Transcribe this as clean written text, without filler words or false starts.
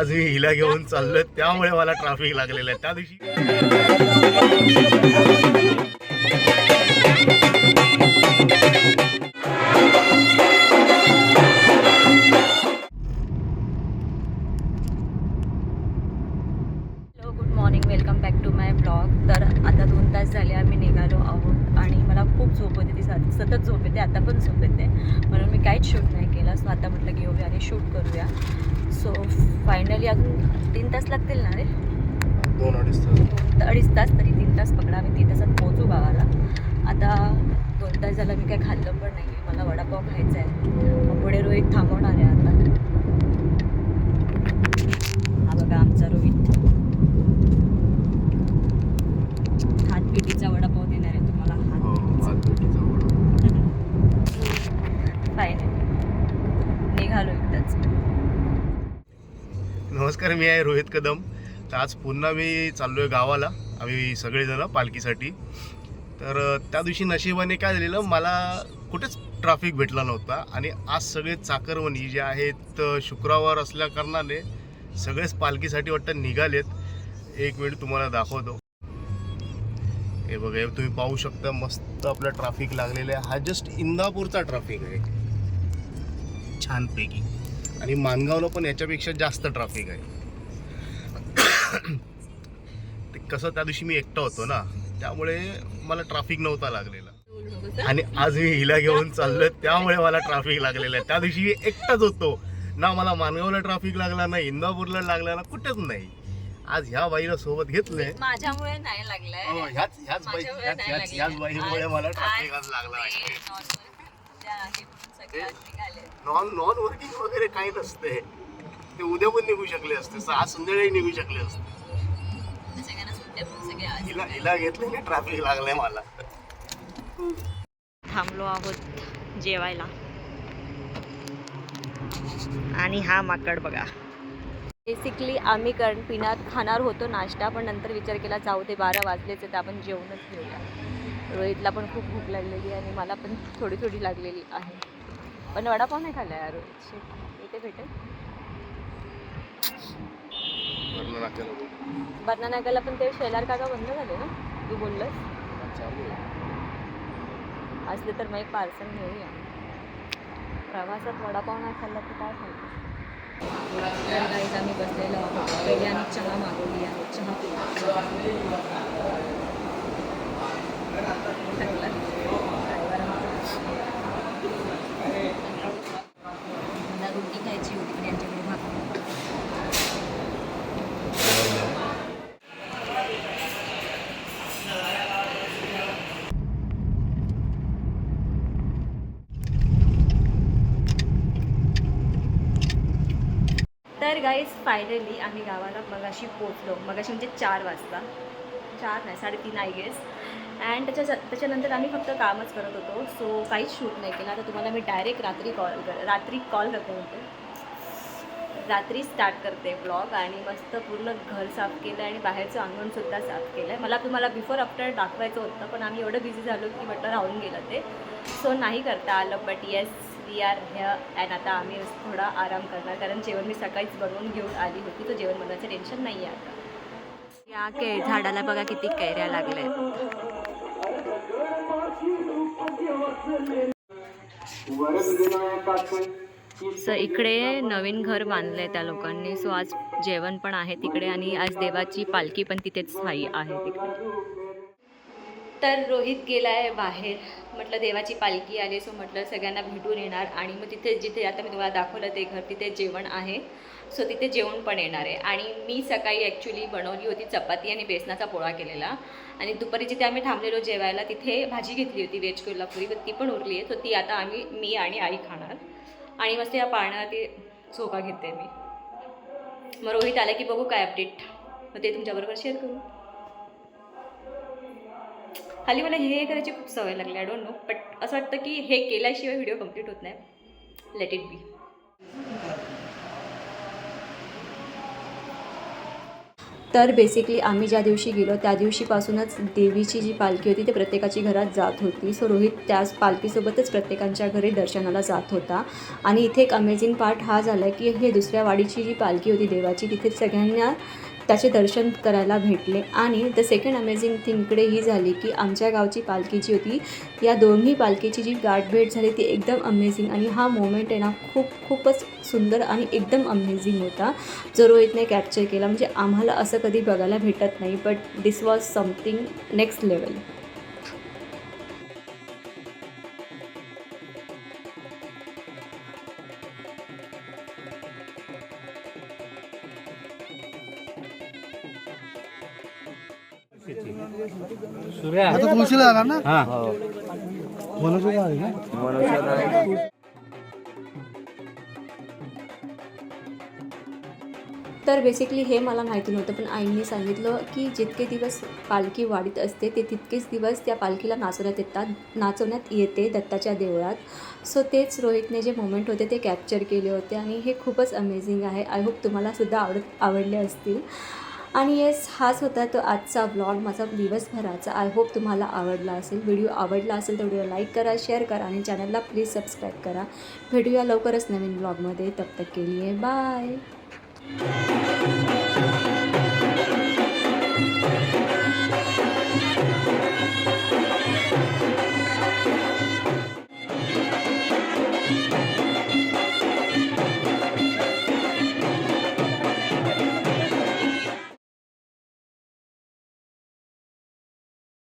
आज मी हिला घेऊन चाललोय त्यामुळे मला ट्रॅफिक लागलेलं आहे. त्या दिवशी hello, good morning, welcome back to my blog. तर आता 2 तास झाले आम्ही निघालो आहोत आणि मला खूप झोप होती. ती सतत झोप येते, आता पण झोप येते, म्हणून मी काहीच शूट नाही केलं. सो आता म्हटलं की येऊया आणि शूट करूया. सो फायनली अजून 3 तास लागतील ना रे, 2-2.5 तास, तरी 3 तास पकडा. आम्ही 3 तासात पोहोचू गावाला. आता 2 तास झालं मी काही खाल्लं पण नाही आहे. मला वडापाव खायचा आहे. मग पुढे रोहित थांबवणार आहे. आता हा बघा आमचा रोहित हातपेटीचा वडापाव देणार आहे तुम्हाला. हातपेटीचा फायनली निघालो एकदाच. नमस्कार, मी आहे रोहित कदम. तर आज पुन्हा मी चाललो आहे गावाला, आम्ही सगळेजण पालखीसाठी. तर त्या दिवशी नशिबाने काय झालेलं, मला कुठेच ट्रॅफिक भेटला नव्हता. आणि आज सगळे चाकरवणी जे आहेत, शुक्रवार असल्या कारणाने सगळेच पालखीसाठी वाटतं निघालेत. एक मिनिट तुम्हाला दाखवतो. हे बघा, तुम्ही पाहू शकता मस्त आपलं ट्रॅफिक लागलेलं आहे. हा जस्ट इंदापूरचा ट्रॅफिक आहे छानपैकी. आणि मानगावला पण याच्यापेक्षा जास्त ट्रॅफिक आहे. ते कसं, त्या दिवशी मी एकटा होतो ना, त्यामुळे मला ट्रॅफिक नव्हता लागलेला. आणि आज मी हिला घेऊन चाललोय त्यामुळे मला ट्रॅफिक लागलेलं आहे. त्या दिवशी मी एकटाच होतो ना, मला मानगावला ट्रॅफिक लागला ना, इंदापूरला लागला ना, कुठेच नाही. आज ह्या बाईला सोबत घेतलंय. माझ्यामुळे नाही लागलाय. ह्याच बाईमुळे मला ट्रॅफिक आज लागला. नॉन वर्किंग वगैरे काही नसते. ते उद्या पण निघू शकले असते, आज संध्याकाळी निघू शकले असते. हिला घेतलं, ट्रॅफिक लागलंय मला. थांबलो आहोत जेवायला. आणि हा माकड बघा. बेसिकली आम्ही पिण्यात खाणार होतो नाश्ता, पण नंतर विचार केला जाऊ दे, 12 वाजलेच तर आपण जेवणच घेऊया. रोहितला पण खूप भूक लागलेली आहे आणि मला पण थोडी थोडी लागलेली आहे. पण वडापाव नाही खाल्ला यार रोहित. इथे भेटेल बर्ना नाक्याला, पण ते शेलार काका बंद झाले ना, तू बोललंस. असले तर मग एक पार्सल घेऊया. प्रवासात वडापाव नाही खाल्ला तर काय खायचं. गाईज आम्ही बसलेलो आहोत. पहिल्याने चहा मागवली आहे. चहा मला रोटी खायची होती, पण यांच्याकडे भाकरी. तर गाईज फायनली आम्ही गावाला मगाशी पोचलो. मगाशी म्हणजे 4 वाजता, 4 नाही 3:30 आय गेस. अँड त्याच्यानंतर आम्ही फक्त कामच करत होतो. सो काहीच शूट नाही केला. तर तुम्हाला मी डायरेक्ट रात्री कॉल करते होते. रात्री स्टार्ट करते ब्लॉग. आणि मस्त पूर्ण घर साफ केलं आणि बाहेरचं अंगणसुद्धा साफ केलं आहे. मला तुम्हाला बिफोर आफ्टर दाखवायचं होतं, पण आम्ही एवढं बिझी झालो की म्हटलं राहून गेलं ते. सो नाही करता आलं. But yes, we are here. And आता आम्ही थोडा आराम करणार, कारण जेवण मी सकाळीच बनवून घेऊन आली होती. तो जेवण बनवायचं टेन्शन नाही आहे आता. या झाडाला बघा किती कैऱ्या लागल्या आहेत. सो इकडे नवीन घर बांधलं आहे त्या लोकांनी. सो आज जेवण पण आहे तिकडे आणि आज देवाची पालखी पण तिथेच स्थायी आहे तिकडे. तर रोहित गेला आहे बाहेर. म्हटलं देवाची पालखी आली, सो म्हटलं सगळ्यांना भेटून येणार. आणि मग तिथे जिथे आता मी तुम्हाला दाखवलं ते घर, तिथे जेवण आहे. सो तिथे जेवण पण येणार आहे. आणि मी सकाळी ॲक्च्युली बनवली होती चपाती आणि बेसनाचा पोळा केलेला. आणि दुपारी जिथे आम्ही थांबलेलो जेवायला, तिथे भाजी घेतली होती व्हेज कोल्हापुरी, पण ती पण उरली आहे. सो ती आता मी आणि आई खाणार. आणि मस्त या पाण्यात झोका घेते मी. मग रोहित आला की बघू काय अपडेट, मग ते तुमच्याबरोबर शेअर करू. खाली मला हे करायची खूप सवय लागली. आय डोंट नो, बट असं वाटतं की हे केल्याशिवाय व्हिडिओ कंप्लीट होत नाही. Let it be. तर बेसिकली आम्ही ज्या दिवशी गेलो त्या दिवशीपासूनच देवीची जी पालखी होती ती प्रत्येकाची घरात जात होती. सो रोहित त्याच पालखीसोबतच प्रत्येकांच्या घरी दर्शनाला जात होता. आणि इथे एक अमेझिंग पार्ट हा झाला की हे दुसऱ्या वाडीची जी पालखी होती देवाची तिथे सगळ्यांना त्याचे दर्शन करायला भेटले. आणि द सेकंड अमेझिंग थिंग इकडे ही झाली की आमच्या गावची पालखी जी होती या दोन्ही पालखीची जी गाठभेट झाली ती एकदम अमेझिंग. आणि हा मोमेंट आहे ना खूपच सुंदर आणि एकदम अमेझिंग होता जो रोहितने कॅप्चर केला. म्हणजे आम्हाला असं कधी बघायला भेटत नाही, but this was something next level. आता तुळशीला जाणार ना मनोजला आहे ना. तर बेसिकली हे मला माहिती नव्हतं, पण आईंनी सांगितलं की जितके दिवस पालखी वाढीत असते ते तितकेच दिवस त्या पालखीला नाचवण्यात येते दत्ताच्या देवळात. सो तेच रोहितने जे मोमेंट होते ते कॅप्चर केले होते आणि हे खूपच अमेझिंग आहे. आय होप तुम्हालासुद्धा आवडले असतील. आणि येस, हाच होता तो आजचा व्लॉग माझा दिवसभराचा. आय होप तुम्हाला आवडला असेल. व्हिडिओ आवडला असेल तर व्हिडिओ लाईक करा, शेअर करा आणि चॅनलला प्लीज सबस्क्राईब करा. भेटूया लवकरच नवीन व्लॉगमध्ये. तब तक के लिए बाय.